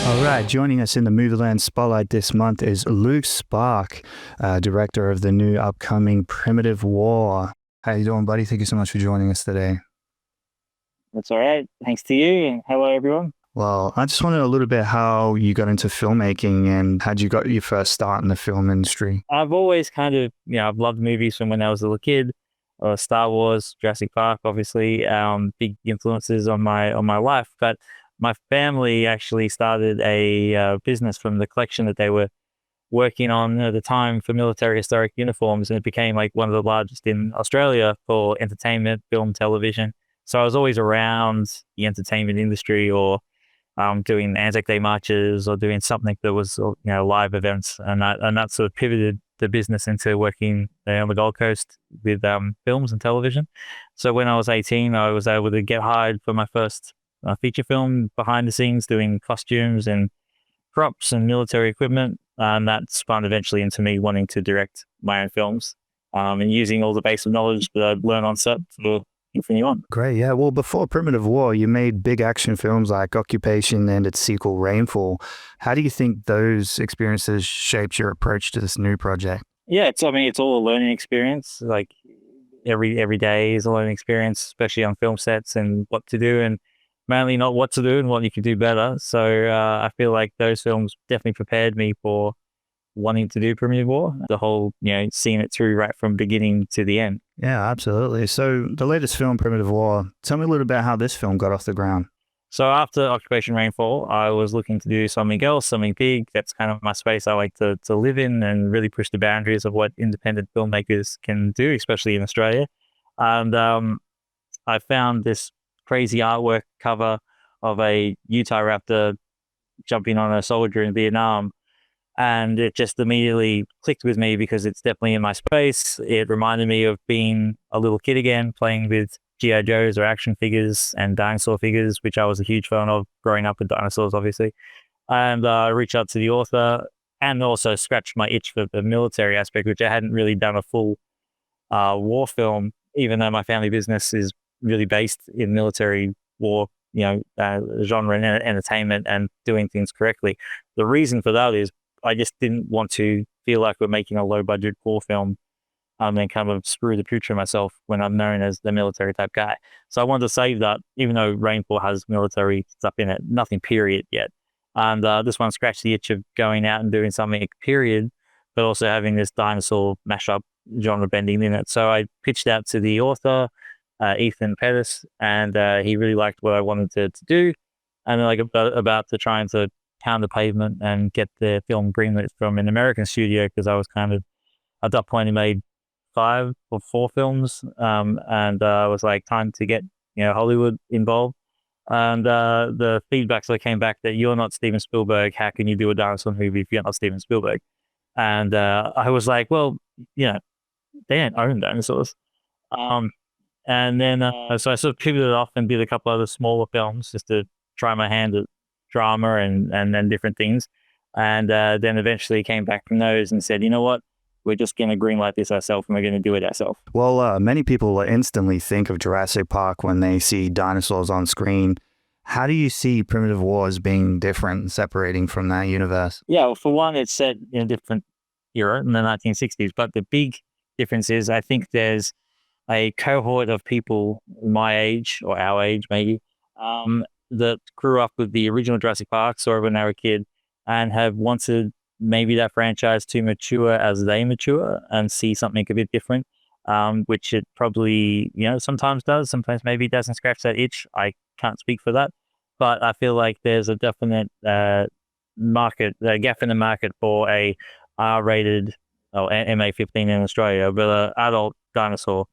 All right, joining us in the Movieland Spotlight this month is Luke Sparke, director of the new upcoming Primitive War. How you doing, buddy? Thank you so much for joining us today. That's all right. Thanks to you. And hello, everyone. Well, I just wanted a little bit how you got into filmmaking and how'd you got your first start in the film industry. I've always kind of, I've loved movies from when I was a little kid. Star Wars, Jurassic Park, obviously, big influences on my life. But my family actually started a business from the collection that they were working on at the time for military historic uniforms, and it became like one of the largest in Australia for entertainment, film, television. So I was always around the entertainment industry, or doing Anzac Day marches, or doing something that was live events, and that sort of pivoted the business into working on the Gold Coast with films and television. So when I was 18, I was able to get hired for my first feature film, behind the scenes, doing costumes and props and military equipment, and that spun eventually into me wanting to direct my own films, and using all the basic knowledge that I'd learned on set for continue on. Great, yeah. Well, before Primitive War, you made big action films like Occupation and its sequel, Rainfall. How do you think those experiences shaped your approach to this new project? Yeah, it's all a learning experience. Like every day is a learning experience, especially on film sets, and what to do, and mainly not what to do and what you could do better. So I feel like those films definitely prepared me for wanting to do Primitive War, the whole, seeing it through right from beginning to the end. Yeah, absolutely. So the latest film, Primitive War, tell me a little about how this film got off the ground. So after Occupation Rainfall, I was looking to do something else, something big. That's kind of my space I like to live in, and really push the boundaries of what independent filmmakers can do, especially in Australia. And I found this crazy artwork cover of a Utah raptor jumping on a soldier in Vietnam. And it just immediately clicked with me because it's definitely in my space. It reminded me of being a little kid again, playing with G.I. Joes or action figures and dinosaur figures, which I was a huge fan of growing up with dinosaurs, obviously. And I reached out to the author and also scratched my itch for the military aspect, which I hadn't really done a full war film, even though my family business is really based in military war, genre and entertainment and doing things correctly. The reason for that is I just didn't want to feel like we're making a low budget war film and then kind of screw the future of myself when I'm known as the military type guy. So I wanted to save that, even though Rainfall has military stuff in it, nothing period yet. And this one scratched the itch of going out and doing something period, but also having this dinosaur mashup genre bending in it. So I pitched out to the author, Ethan Pettus, and he really liked what I wanted to do. And then about to trying to pound the pavement and get the film greenlit from an American studio, because I was kind of, at that point, he made 5 or 4 films, and I was like, time to get Hollywood involved. And the feedback so came back that you're not Steven Spielberg. How can you do a dinosaur movie if you're not Steven Spielberg? And I was like, well, they don't own dinosaurs. And then so I sort of pivoted off and did a couple other smaller films just to try my hand at drama and then different things. And then eventually came back from those and said, you know what? We're just going to greenlight this ourselves, and we're going to do it ourselves. Well, many people instantly think of Jurassic Park when they see dinosaurs on screen. How do you see Primitive War as being different and separating from that universe? Yeah, well, for one, it's set in a different era in the 1960s. But the big difference is I think there's a cohort of people my age, or our age maybe, that grew up with the original Jurassic Park, saw it when they were a kid, and have wanted maybe that franchise to mature as they mature and see something a bit different, which it probably, sometimes does, sometimes maybe doesn't scratch that itch. I can't speak for that, but I feel like there's a definite gap in the market for a R-rated or MA-15 in Australia, but an adult dinosaur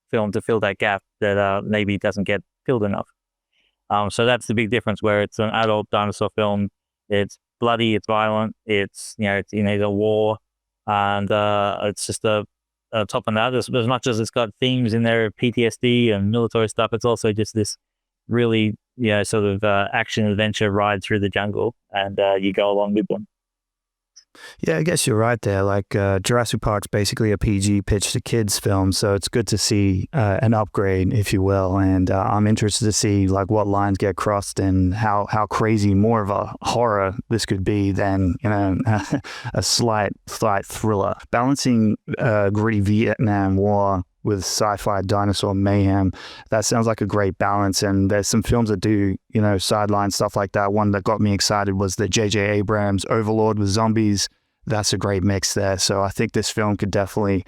film to fill that gap that maybe doesn't get filled enough. So that's the big difference, where it's an adult dinosaur film. It's bloody, it's violent, it's in either war, and it's just top on that. As much as it's got themes in there of PTSD and military stuff, it's also just this really sort of action adventure ride through the jungle, and you go along with them. Yeah, I guess you're right there. Like Jurassic Park's basically a PG pitch to kids film, so it's good to see an upgrade, if you will. And I'm interested to see like what lines get crossed and how crazy more of a horror this could be than a slight thriller. Balancing gritty Vietnam War with sci-fi dinosaur mayhem, that sounds like a great balance. And there's some films that do sideline stuff like that. One that got me excited was the J.J. Abrams Overlord with zombies. That's a great mix there. So I think this film could definitely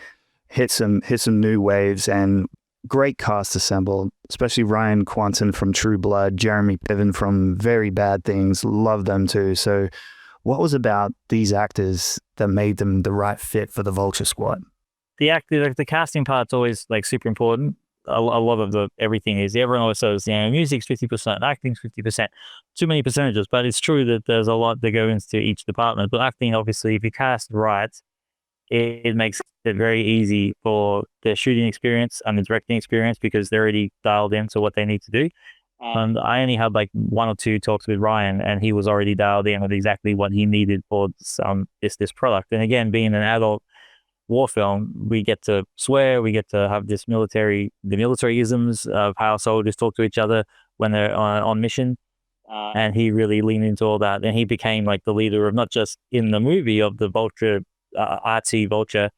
hit some new waves, and great cast assembled, especially Ryan Kwanten from True Blood, Jeremy Piven from Very Bad Things. Love them too. So what was about these actors that made them the right fit for the Vulture Squad? The casting part's always like super important. A lot of everything is. Everyone always says, music's 50%, acting's 50%. Too many percentages, but it's true that there's a lot that goes into each department. But acting, obviously, if you cast right, it makes it very easy for the shooting experience and the directing experience, because they're already dialed into what they need to do. And I only had like 1 or 2 talks with Ryan, and he was already dialed in with exactly what he needed for this product. And again, being an adult war film, we get to swear, we get to have the military-isms of how soldiers talk to each other when they're on mission. And he really leaned into all that. And he became like the leader of, not just in the movie of the Vulture, artsy Vulture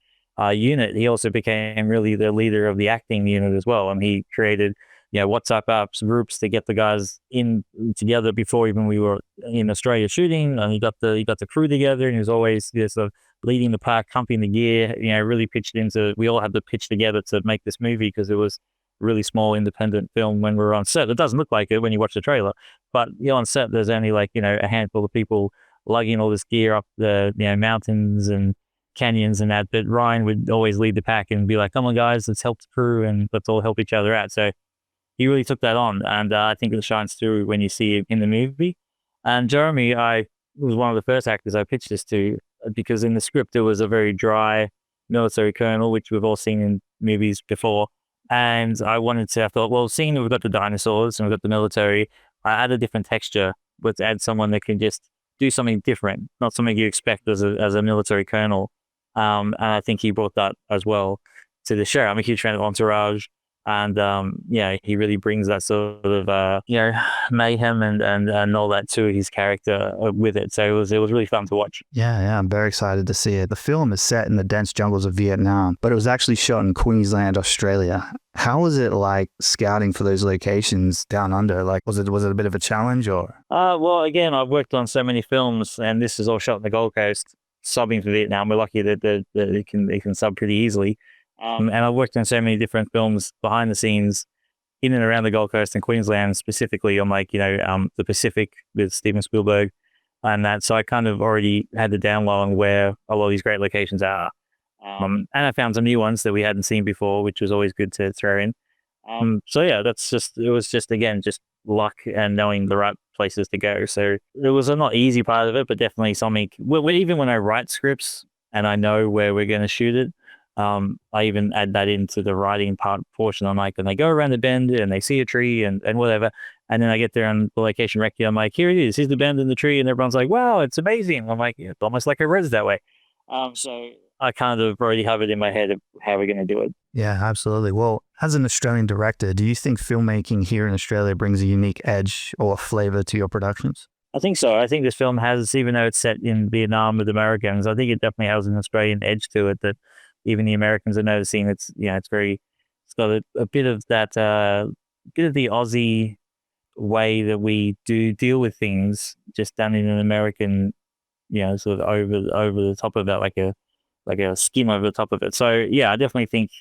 unit, he also became really the leader of the acting unit as well. And he created WhatsApp apps, groups to get the guys in together before even we were in Australia shooting. And he got the crew together, and he was always sort of leading the pack, humping the gear. Really pitched into. We all had to pitch together to make this movie, because it was a really small independent film when we were on set. It doesn't look like it when you watch the trailer, but on set there's only like a handful of people lugging all this gear up the mountains and canyons and that. But Ryan would always lead the pack and be like, "Come on, guys, let's help the crew and let's all help each other out." So he really took that on, and I think it shines through when you see him in the movie. And Jeremy, I was one of the first actors I pitched this to, because in the script there was a very dry military colonel, which we've all seen in movies before. And I thought, well, seeing that we've got the dinosaurs and we've got the military, I add a different texture, but to add someone that can just do something different, not something you expect as a military colonel. And I think he brought that as well to the show. I'm a huge fan of Entourage. And he really brings that sort of mayhem and all that to his character with it. So it was really fun to watch. Yeah, I'm very excited to see it. The film is set in the dense jungles of Vietnam, but it was actually shot in Queensland, Australia. How was it like scouting for those locations down under? Like, was it a bit of a challenge, or? Well, again, I've worked on so many films, and this is all shot in the Gold Coast, subbing for Vietnam. We're lucky that it can sub pretty easily. And I've worked on so many different films behind the scenes in and around the Gold Coast and Queensland, specifically on the Pacific with Steven Spielberg and that. So I kind of already had the down low on where a lot of these great locations are. And I found some new ones that we hadn't seen before, which was always good to throw in. So yeah, it was just luck and knowing the right places to go. So it was a not easy part of it, but definitely something. Even when I write scripts and I know where we're going to shoot it, I even add that into the writing portion. I'm like, and they go around the bend and they see a tree and whatever. And then I get there on the location recce. I'm like, here it is. Here's the bend in the tree. And everyone's like, wow, it's amazing. I'm like, yeah, it's almost like I read it that way. So I kind of already have it in my head of how we're going to do it. Yeah, absolutely. Well, as an Australian director, do you think filmmaking here in Australia brings a unique edge or flavor to your productions? I think so. I think this film has, even though it's set in Vietnam with Americans, I think it definitely has an Australian edge to it that even the Americans are noticing. It's got a bit of that, bit of the Aussie way that we do deal with things, just done in an American, sort of over the top of that, like a skim over the top of it. So yeah, I definitely think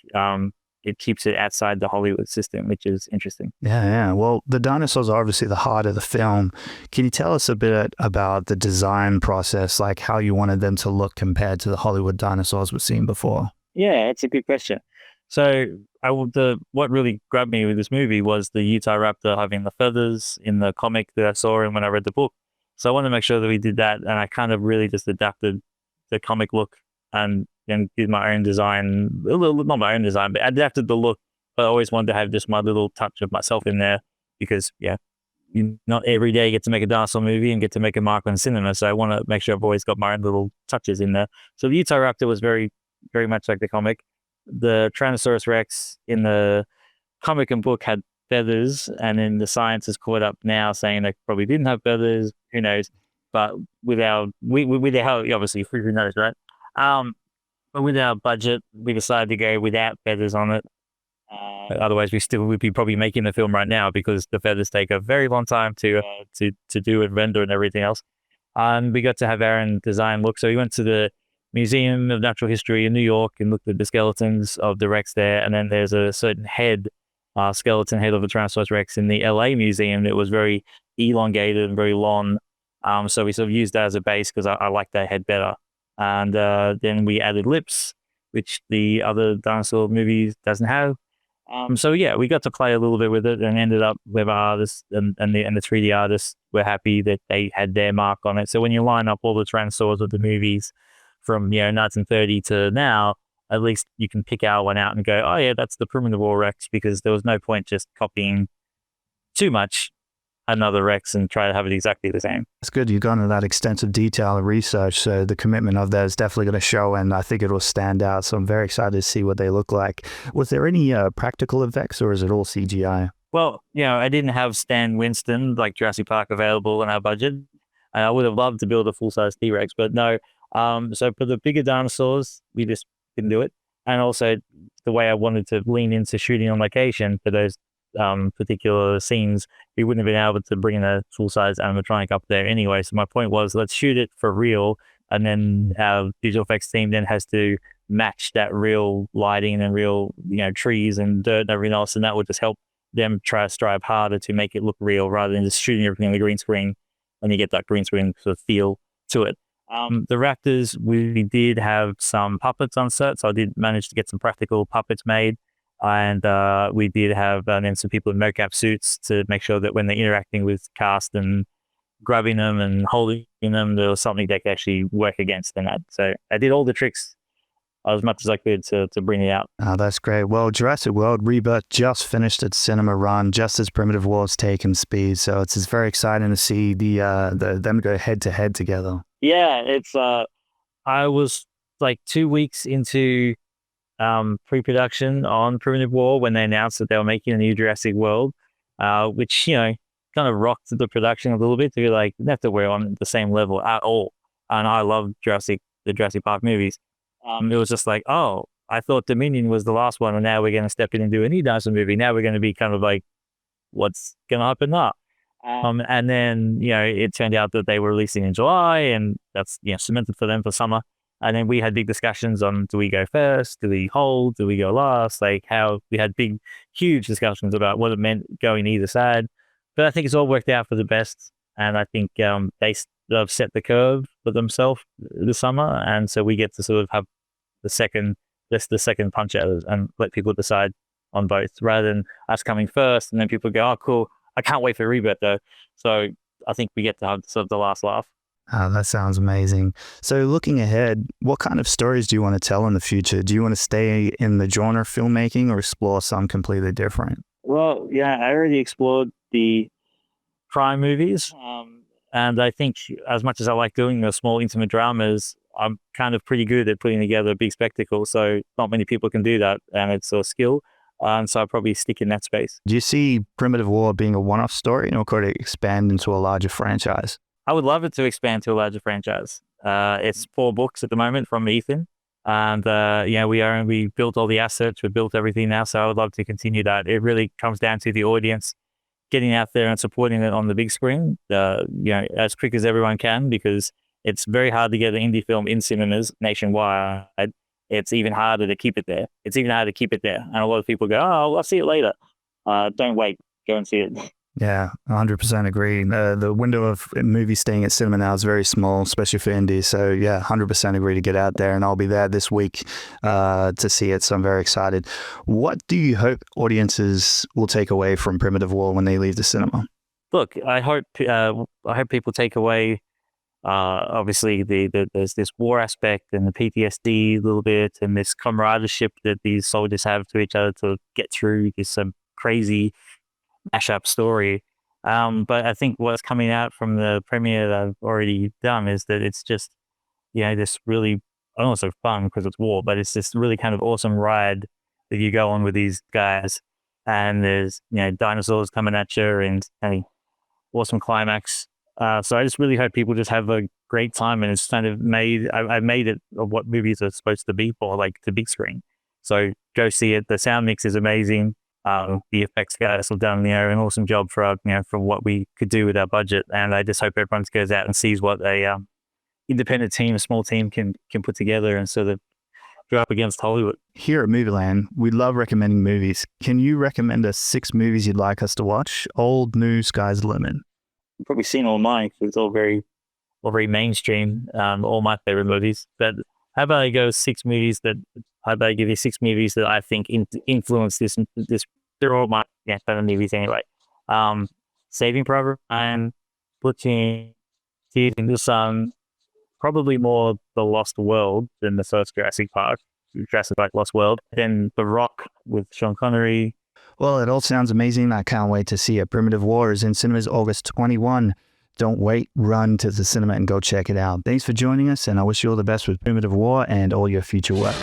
it keeps it outside the Hollywood system, which is interesting. Yeah. Well, the dinosaurs are obviously the heart of the film. Can you tell us a bit about the design process, like how you wanted them to look compared to the Hollywood dinosaurs we've seen before? Yeah, it's a good question. So what really grabbed me with this movie was the Utah raptor having the feathers in the comic that I saw and when I read the book. So I wanted to make sure that we did that, and I kind of really just adapted the comic look and did my own design, not my own design, but adapted the look. But I always wanted to have just my little touch of myself in there because, not every day you get to make a dinosaur movie and get to make a mark on cinema. So I want to make sure I've always got my own little touches in there. So the Utahraptor was very, very much like the comic. The Tyrannosaurus Rex in the comic and book had feathers, and then the science has caught up now saying they probably didn't have feathers. Who knows? But with our obviously who knows, right? But with our budget, we decided to go without feathers on it. Otherwise, we still would be probably making the film right now because the feathers take a very long time to do and render and everything else. And we got to have Aaron design look. So we went to the Museum of Natural History in New York and looked at the skeletons of the Rex there. And then there's a certain skeleton head of the Tyrannosaurus Rex in the LA Museum that was very elongated and very long. So we sort of used that as a base because I like that head better. And then we added lips, which the other dinosaur movies doesn't have. So yeah, we got to play a little bit with it and ended up with artists and the 3D artists were happy that they had their mark on it. So when you line up all the Tyrannosaurs of the movies from 1930 to now, at least you can pick our one out and go, oh yeah, that's the primitive Rex, because there was no point just copying too much another Rex and try to have it exactly the same. It's good you've gone into that extensive detail and research, so the commitment of that is definitely going to show, and I think it will stand out. So I'm very excited to see what they look like. Was there any practical effects, or is it all CGI? Well, I didn't have Stan Winston like Jurassic Park available in our budget. I would have loved to build a full-size T-Rex, but no. So for the bigger dinosaurs, we just didn't do it. And also the way I wanted to lean into shooting on location for those particular scenes, we wouldn't have been able to bring in a full-size animatronic up there anyway. So my point was, let's shoot it for real, and then our visual effects team then has to match that real lighting and real trees and dirt and everything else, and that would just help them try to strive harder to make it look real rather than just shooting everything on the green screen and you get that green screen sort of feel to it. The raptors, we did have some puppets on set, so I did manage to get some practical puppets made. And we did have then some people in mocap suits to make sure that when they're interacting with cast and grabbing them and holding them, there was something they could actually work against in that. So I did all the tricks as much as I could to bring it out. Oh, that's great. Well, Jurassic World Rebirth just finished its cinema run just as Primitive War's taken speed. So it's very exciting to see them go head to head together. Yeah, it's I was like 2 weeks into pre-production on Primitive War when they announced that they were making a new Jurassic World, which kind of rocked the production a little bit to be like, not that we're on the same level at all. And I love the Jurassic Park movies. It was just like, oh, I thought Dominion was the last one, and now we're going to step in and do a new dinosaur movie. Now we're going to be kind of like, what's going to happen now? And then it turned out that they were releasing in July, and that's cemented for them for summer. And then we had big discussions on, do we go first? Do we hold? Do we go last? Like how we had huge discussions about what it meant going either side. But I think it's all worked out for the best. And I think they have set the curve for themselves this summer. And so we get to sort of have the second punch at it and let people decide on both rather than us coming first. And then people go, oh, cool. I can't wait for Rebirth though. So I think we get to have sort of the last laugh. Oh, that sounds amazing. So looking ahead, what kind of stories do you want to tell in the future? Do you want to stay in the genre filmmaking or explore some completely different? Well, yeah, I already explored the crime movies. And I think as much as I like doing the small intimate dramas, I'm kind of pretty good at putting together a big spectacle. So not many people can do that. And it's a skill. And so I'll probably stick in that space. Do you see Primitive War being a one-off story, or could it expand into a larger franchise? I would love it to expand to a larger franchise. It's 4 books at the moment from Ethan. And we built all the assets, we built everything now. So I would love to continue that. It really comes down to the audience getting out there and supporting it on the big screen, as quick as everyone can, because it's very hard to get an indie film in cinemas nationwide. It's even harder to keep it there. And a lot of people go, oh, I'll see it later. Don't wait, go and see it. Yeah, 100% agree. The window of movies staying at cinema now is very small, especially for indie. So yeah, 100% agree to get out there, and I'll be there this week to see it. So I'm very excited. What do you hope audiences will take away from Primitive War when they leave the cinema? Look, I hope people take away. Obviously, there's this war aspect and the PTSD a little bit, and this camaraderie that these soldiers have to each other to get through this crazy mashup story. But I think what's coming out from the premiere that I've already done is that it's just, this really, I don't want to say fun because it's war, but it's this really kind of awesome ride that you go on with these guys. And there's, dinosaurs coming at you and a awesome climax. So I just really hope people just have a great time, and it's kind of I made it of what movies are supposed to be for, like the big screen. So go see it. The sound mix is amazing. The effects guys have done, an awesome job for for what we could do with our budget. And I just hope everyone goes out and sees what a independent team, a small team can put together, and sort of go up against Hollywood. Here at Movieland, we love recommending movies. Can you recommend us 6 movies you'd like us to watch? Old, new, sky's the limit. You've probably seen all mine because it's all very mainstream. All my favorite movies. But how about I go 6 movies that? How about I give you 6 movies that I think influence this? They're all my favorite movies anyway. Saving Private Ryan, Platoon, Tears in the Sun. Probably more The Lost World than the first Jurassic Park Lost World. Then The Rock with Sean Connery. Well, it all sounds amazing. I can't wait to see it. Primitive War is in cinemas August 21. Don't wait, run to the cinema and go check it out. Thanks for joining us, and I wish you all the best with Primitive War and all your future work.